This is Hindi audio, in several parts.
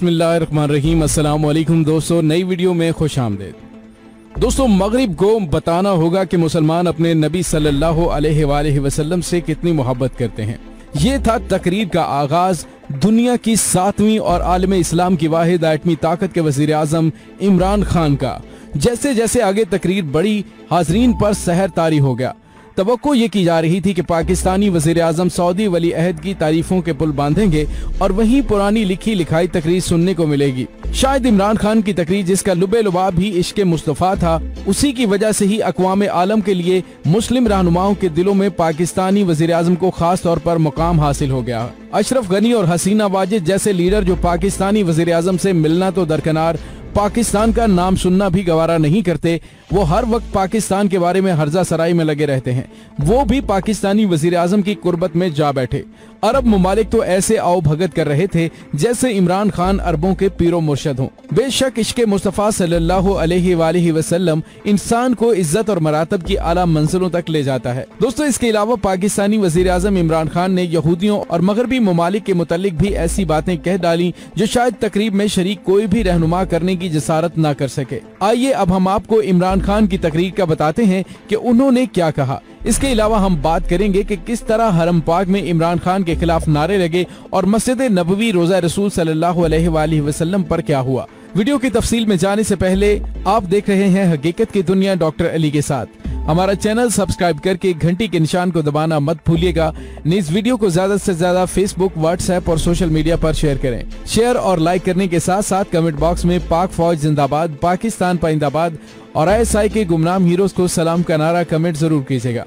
बिस्मिल्लाहिर्रहमानिर्रहीम। अस्सलाम वालेकुम दोस्तों, नई वीडियो में खुश आमदीद। दोस्तों, मगरिब को बताना होगा कि मुसलमान अपने नबी सल्लल्लाहु अलैहि वसल्लम से कितनी मोहब्बत करते हैं। ये था तकरीर का आगाज दुनिया की 7वीं और आलम इस्लाम की वाहिद एटमी ताकत के वजीर आजम इमरान खान का। जैसे जैसे आगे तकरीर बढ़ी, हाजरीन पर सहर तारी हो गया। तवक्को ये की जा रही थी कि पाकिस्तानी वजीर आजम सऊदी वली अहद की तारीफों के पुल बांधेंगे और वहीं पुरानी लिखी लिखाई तकरीर सुनने को मिलेगी। शायद इमरान खान की तकरीर, जिसका लुबे लुबाब ही इश्क मुस्तफा था, उसी की वजह से ही अक़वाम आलम के लिए मुस्लिम रहनुमाओं के दिलों में पाकिस्तानी वजीर आजम को खास तौर पर मुकाम हासिल हो गया। अशरफ गनी और हसीना वाजिद जैसे लीडर जो पाकिस्तानी वजीर आजम से मिलना तो दरकिनार, पाकिस्तान का नाम सुनना भी गवारा नहीं करते, वो हर वक्त पाकिस्तान के बारे में हर्जा सराई में लगे रहते हैं। वो भी पाकिस्तानी वजीर आजम की कुर्बत में जा बैठे। अरब मुमालिक तो ऐसे आओ भगत कर रहे थे जैसे इमरान खान अरबों के पीरो मुर्शद हों। बेशक इश्क़ मुस्तफ़ा सल्लल्लाहु अलैहि वसल्लम इंसान को इज्जत और मरातब की आला मंजिलों तक ले जाता है। दोस्तों, इसके अलावा पाकिस्तानी वजीर आजम इमरान खान ने यहूदियों और मगरबी मुमालिक के मुतालिक भी ऐसी बातें कह डाली जो शायद तकरीब में शरीक कोई भी रहनुमा करने की जसारत न कर सके। आइए अब हम आपको इमरान खान की तकरीर का बताते हैं कि उन्होंने क्या कहा। इसके अलावा हम बात करेंगे कि किस तरह हरम पाक में इमरान खान के खिलाफ नारे लगे और मस्जिद नबवी रोजा रसूल सल्लल्लाहु अलैहि वसल्लम पर क्या हुआ। वीडियो की तफसील में जाने से पहले आप देख रहे हैं हकीकत की दुनिया डॉक्टर अली के साथ। हमारा चैनल सब्सक्राइब करके घंटी के निशान को दबाना मत भूलिएगा। इस वीडियो को ज्यादा से ज्यादा फेसबुक, व्हाट्सएप और सोशल मीडिया पर शेयर करें। शेयर और लाइक करने के साथ साथ कमेंट बॉक्स में पाक फौज जिंदाबाद, पाकिस्तान पाइंदाबाद और ISI के गुमनाम हीरोज को सलाम का नारा कमेंट जरूर कीजिएगा।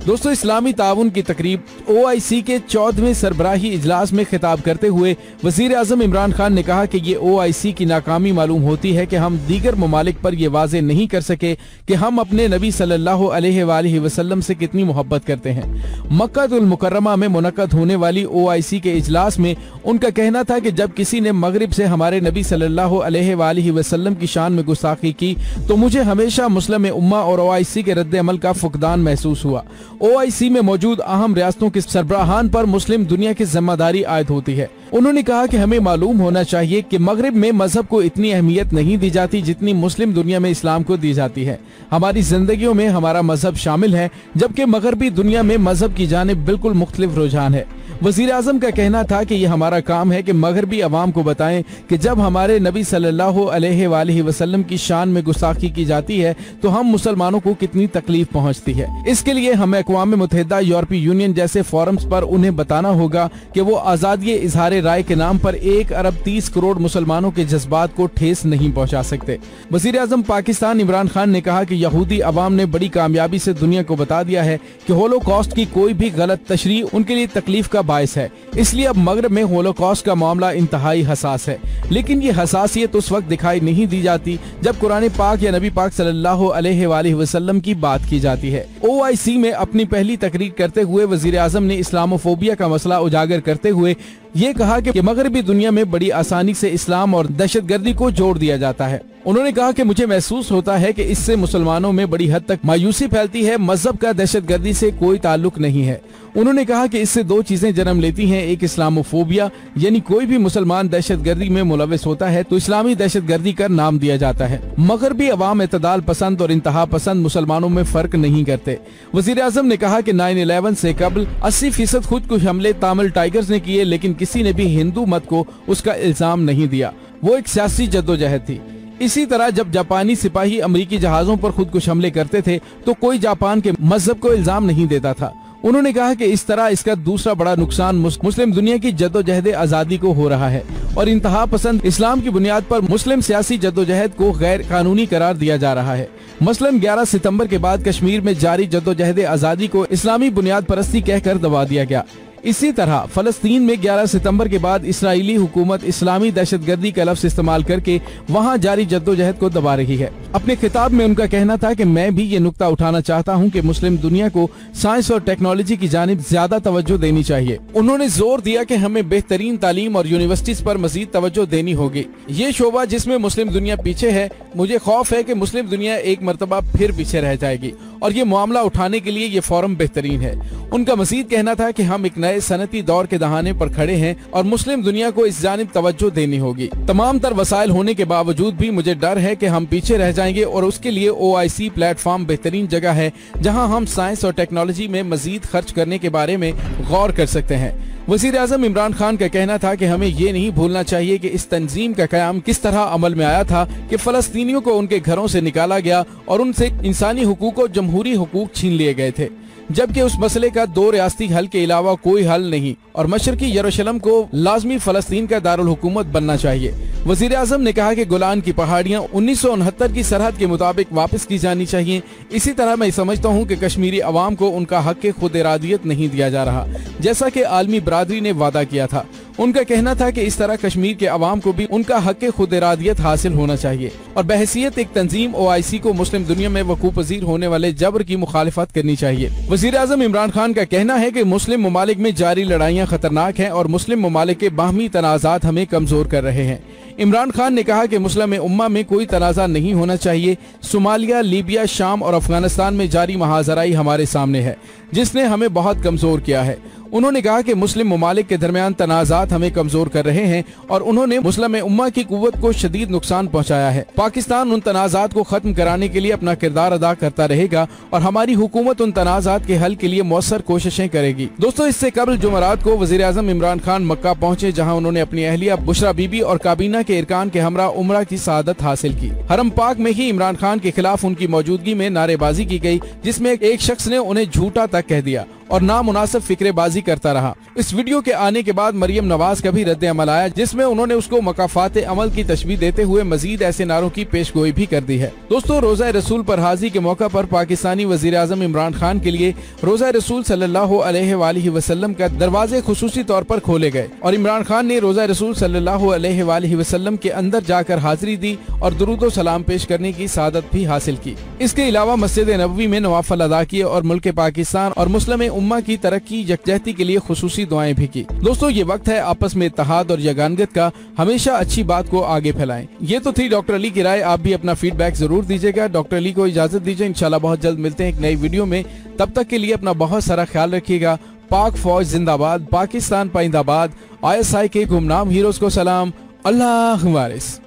दोस्तों, इस्लामी ताउन की तकरीब OIC के 14वें सरबराही इजलास में खिताब करते हुए वजीर आजम इमरान खान ने कहा कि ये OIC की नाकामी मालूम होती है कि हम दीगर ममालिक पर ये वाज़े नहीं कर सके कि हम अपने नबी सल्लल्लाहु अलैहि वसल्लम से कितनी मोहब्बत करते हैं। मक्कातुल मुकर्रमा में मुनक्कद होने वाली OIC के इजलास में उनका कहना था कि जब किसी ने मगरिब से हमारे नबी सल्लल्लाहु अलैहि वसल्लम की शान में गुस्ताखी की तो मुझे हमेशा मुस्लिम उम्मा और OIC के रद्द अमल का फुकदान महसूस हुआ। OIC में मौजूद अहम रियासतों के सरबराहान पर मुस्लिम दुनिया की जिम्मेदारी आयद होती है। उन्होंने कहा कि हमें मालूम होना चाहिए कि मगरिब में मजहब को इतनी अहमियत नहीं दी जाती जितनी मुस्लिम दुनिया में इस्लाम को दी जाती है। हमारी जिंदगियों में हमारा मजहब शामिल है, जबकि मगरबी दुनिया में मजहब की जानिब बिल्कुल मुख्तलिफ रुझान है। वजीर आजम का कहना था कि ये हमारा काम है कि मगरबी अवाम को बताएं कि जब हमारे नबी सल्लल्लाहु अलैहि वसल्लम की शान में गुस्ताखी की जाती है तो हम मुसलमानों को कितनी तकलीफ पहुंचती है। इसके लिए हमें अक़वाम मुत्तहिदा, यूरोपीय यूनियन जैसे फोरम्स पर उन्हें बताना होगा कि वो आज़ादी इजहार राय के नाम पर 1 अरब 30 करोड़ मुसलमानों के जज्बात को ठेस नहीं पहुँचा सकते। वजीर आजम पाकिस्तान इमरान खान ने कहा कि यहूदी अवाम ने बड़ी कामयाबी से दुनिया को बता दिया है कि होलोकॉस्ट की कोई भी गलत तशरीह उनके लिए तकलीफ का बायस है। इसलिए अब मगरब में होलोकॉस्ट का मामला इंतहाई हसास है, लेकिन ये हसासियत उस वक्त दिखाई नहीं दी जाती जब कुरान पाक या नबी पाक सल्लल्लाहु अलैहि वसल्लम की बात की जाती है। OIC में अपनी पहली तकरीर करते हुए वजीर आजम ने इस्लामोफोबिया का मसला उजागर करते हुए ये कहा कि मगरबी दुनिया में बड़ी आसानी से इस्लाम और दहशतगर्दी को जोड़ दिया जाता है। उन्होंने कहा कि मुझे महसूस होता है कि इससे मुसलमानों में बड़ी हद तक मायूसी फैलती है। मजहब का दहशतगर्दी से कोई ताल्लुक नहीं है। उन्होंने कहा कि इससे 2 चीजें जन्म लेती हैं, एक इस्लामोफोबिया, यानी कोई भी मुसलमान दहशतगर्दी में मुलविस होता है तो इस्लामी दहशतगर्दी का नाम दिया जाता है। मगरबी अवाम एतदाल पसंद और इंतहा पसंद मुसलमानों में फर्क नहीं करते। वजीर आजम ने कहा कि 9/11 से कबल 80% खुदकुश हमले तामिल टाइगर्स ने किए, लेकिन किसी ने भी हिंदू मत को उसका इल्जाम नहीं दिया। वो एक सियासी जद्दोजहद थी। इसी तरह जब जापानी सिपाही अमेरिकी जहाजों पर खुदकुश हमले करते थे तो कोई जापान के मजहब को इल्जाम नहीं देता था। उन्होंने कहा कि इस तरह इसका दूसरा बड़ा नुकसान मुस्लिम दुनिया की जद्दोजहद आज़ादी को हो रहा है और इंतहा पसंद इस्लाम की बुनियाद पर मुस्लिम सियासी जद्दोजहद को गैर कानूनी करार दिया जा रहा है। मसलन 11 सितंबर के बाद कश्मीर में जारी जद्दोजहद आज़ादी को इस्लामी बुनियाद परस्ती कहकर दबा दिया गया। इसी तरह फलस्तीन में 11 सितंबर के बाद इस्राएली हुकूमत इस्लामी दहशतगर्दी का लफ्ज़ इस्तेमाल करके वहां जारी जद्दोजहद को दबा रही है। अपने खिताब में उनका कहना था कि मैं भी ये नुक्ता उठाना चाहता हूं कि मुस्लिम दुनिया को साइंस और टेक्नोलॉजी की जानिब ज्यादा तवज्जो देनी चाहिए। उन्होंने जोर दिया कि हमें बेहतरीन तालीम और यूनिवर्सिटीज पर मजीद तवज्जो देनी होगी। ये शोबा जिसमें मुस्लिम दुनिया पीछे है, मुझे खौफ है कि मुस्लिम दुनिया एक मरतबा फिर पीछे रह जाएगी और ये मामला उठाने के लिए ये फोरम बेहतरीन है। उनका मजीद कहना था कि हम एक नए नए सनती दौर के दहाने पर खड़े हैं और मुस्लिम दुनिया को इस जानिब तवज्जो देनी होगी। तमाम तर वसाइल होने के बावजूद भी मुझे डर है कि हम पीछे रह जाएंगे और उसके लिए OIC प्लेटफॉर्म बेहतरीन जगह है जहां हम साइंस और टेक्नोलॉजी में मजीद खर्च करने के बारे में गौर कर सकते हैं। वज़ीर आज़म इमरान खान का कहना था कि हमें ये नहीं भूलना चाहिए कि इस तंजीम का क़याम किस तरह अमल में आया था कि फ़लस्तीनियों को उनके घरों से निकाला गया और उनसे इंसानी हुकूक और जमहूरी हुकूक छीन लिए गए थे, जबकि उस मसले का 2 रियासती हल के अलावा कोई हल नहीं और मशरकी यरूशलेम को लाजमी फ़लस्तीन का दारुल हुकूमत बनना चाहिए। वज़ीर आज़म ने कहा कि गोलान की पहाड़ियाँ 1969 की सरहद के मुताबिक वापस की जानी चाहिए। इसी तरह मैं समझता हूँ कि कश्मीरी अवाम को उनका हक खुद इरादियत नहीं दिया जा रहा, जैसा कि आलमी बरादरी ने वादा किया था। उनका कहना था कि इस तरह कश्मीर के अवाम को भी उनका हक खुद इरादियत हासिल होना चाहिए और बहसीयत एक तंजीम OIC को मुस्लिम दुनिया में वकूफ पजीर होने वाले जबर की मुखालिफत करनी चाहिए। वज़ीर आज़म इमरान खान का कहना है कि मुस्लिम ममालिक में जारी लड़ाइयाँ खतरनाक हैं और मुस्लिम ममालिक के बाहमी तनाज़ात हमें कमजोर कर रहे हैं। इमरान खान ने कहा कि मुस्लिम उम्मा में कोई तनाज़ा नहीं होना चाहिए। सोमालिया, लीबिया, शाम और अफगानिस्तान में जारी महाजराई हमारे सामने है जिसने हमें बहुत कमजोर किया है। उन्होंने कहा कि मुस्लिम ममालिक के दरमियान तनाज़ात हमें कमजोर कर रहे हैं और उन्होंने मुस्लिम उम्मा की कुव्वत को शदीद नुकसान पहुंचाया है। पाकिस्तान उन तनाज़ात को खत्म कराने के लिए अपना किरदार अदा करता रहेगा और हमारी हुकूमत उन तनाज़ात के हल के लिए मौसर कोशिशें करेगी। दोस्तों, इससे कबल जुमेरात को वज़ीर आज़म इमरान खान मक्का पहुंचे, जहां उन्होंने अपनी अहलिया बुशरा बीबी और काबीना के इरकान के हमरा उम्रा की सआदत हासिल की। हरम पाक में ही इमरान खान के खिलाफ उनकी मौजूदगी में नारेबाजी की गई, जिसमें एक शख्स ने उन्हें झूठा तक कह दिया और नामुनासिब फिक्रेबाजी करता रहा। इस वीडियो के आने के बाद मरियम नवाज का भी रद्द अमल आया, जिसमें उन्होंने उसको मकाफात अमल की तशबीह देते हुए मजीद ऐसे नारों की पेशगोई भी कर दी है। दोस्तों, रोज़ा रसूल पर हाज़ी के मौका पर पाकिस्तानी वज़ीर आज़म इमरान खान के लिए रोज़ा रसूल सल्लल्लाहु अलैहि वसल्लम का दरवाजे खुसूसी तौर पर खोले गए और इमरान खान ने रोज़ा रसूल सल्लल्लाहु अलैहि वसल्लम के अंदर जाकर हाजिरी दी और दुरूद व सलाम पेश करने की सादत भी हासिल की। इसके अलावा मस्जिद नबवी में नवाफिल अदा किए और मुल्क पाकिस्तान और मुस्लिम उम्मा की तरक्की यकजहती के लिए खुसूसी दुआएं भी की। दोस्तों, ये वक्त है आपस में इत्तेहाद और यगानगत का। हमेशा अच्छी बात को आगे फैलाएं। ये तो थी डॉक्टर अली की राय। आप भी अपना फीडबैक जरूर दीजिएगा। डॉक्टर अली को इजाजत दीजिए। इंशाल्लाह बहुत जल्द मिलते हैं एक नई वीडियो में। तब तक के लिए अपना बहुत सारा ख्याल रखिएगा। पाक फौज जिंदाबाद, पाकिस्तान पाइंदाबाद। ISI के गुमनाम हीरोज को सलाम। अल्लाह वारिस।